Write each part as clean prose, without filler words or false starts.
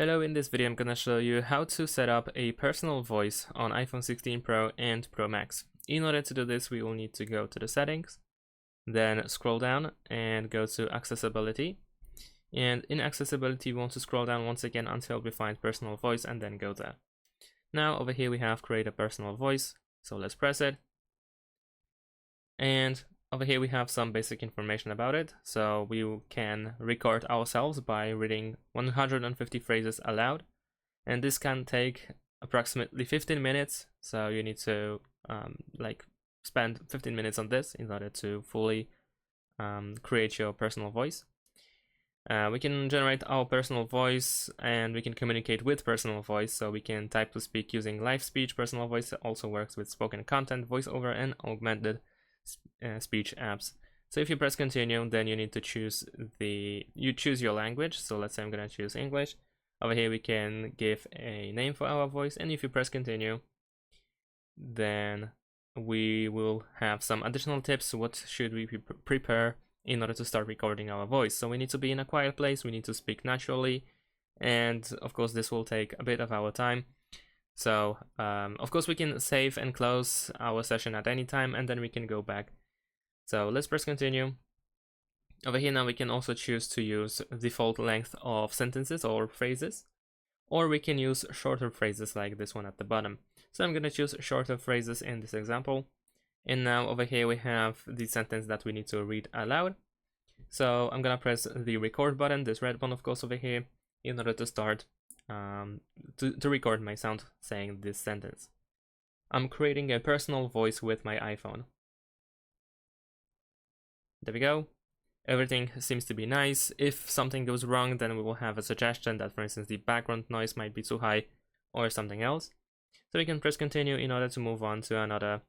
Hello, in this video I'm gonna show you how to set up a personal voice on iPhone 16 Pro and Pro Max. In order to do this, we will need to go to the settings, then scroll down and go to accessibility. And in accessibility, we want to scroll down once again until we find personal voice and then go there. Now over here we have create a personal voice, so let's press it. And over here we have some basic information about it. So we can record ourselves by reading 150 phrases aloud, and this can take approximately 15 minutes. So you need to spend 15 minutes on this in order to fully create your personal voice. We can generate our personal voice and we can communicate with personal voice, so we can type to speak using live speech. Personal voice also works with spoken content, voiceover, and augmented speech apps. So if you press continue, then you need to choose your language. So let's say I'm gonna choose English. Over here we can give a name for our voice, and if you press continue, then we will have some additional tips. What should we prepare in order to start recording our voice? So we need to be in a quiet place, we need to speak naturally, and of course this will take a bit of our time. So of course we can save and close our session at any time, and then we can go back. So let's press continue. Over here now we can also choose to use default length of sentences or phrases, or we can use shorter phrases like this one at the bottom. So I'm going to choose shorter phrases in this example. And now over here we have the sentence that we need to read aloud. So I'm going to press the record button, this red one of course over here, in order to start to record my sound saying this sentence. I'm creating a personal voice with my iPhone. There we go. Everything seems to be nice. If something goes wrong, then we will have a suggestion that, for instance, the background noise might be too high or something else. So we can press continue in order to move on to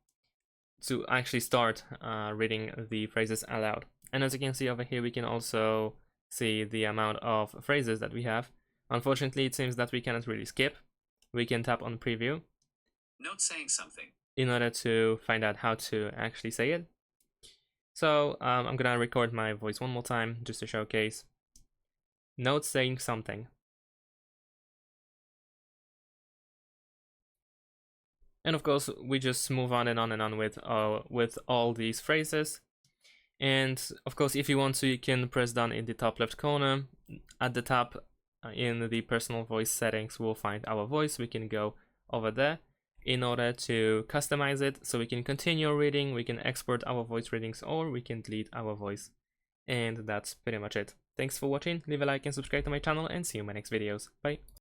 to actually start reading the phrases aloud. And as you can see over here, we can also see the amount of phrases that we have. Unfortunately, it seems that we cannot really skip. We can tap on preview. Note saying something. In order to find out how to actually say it. So I'm gonna record my voice one more time just to showcase. Note saying something. And of course, we just move on and on and on with all these phrases. And of course, if you want to, you can press down in the top left corner. At the top in the personal voice settings, we'll find our voice. We can go over there in order to customize it, so we can continue reading, we can export our voice readings, or we can delete our voice. And that's pretty much it. Thanks for watching, leave a like and subscribe to my channel, and see you in my next videos. Bye!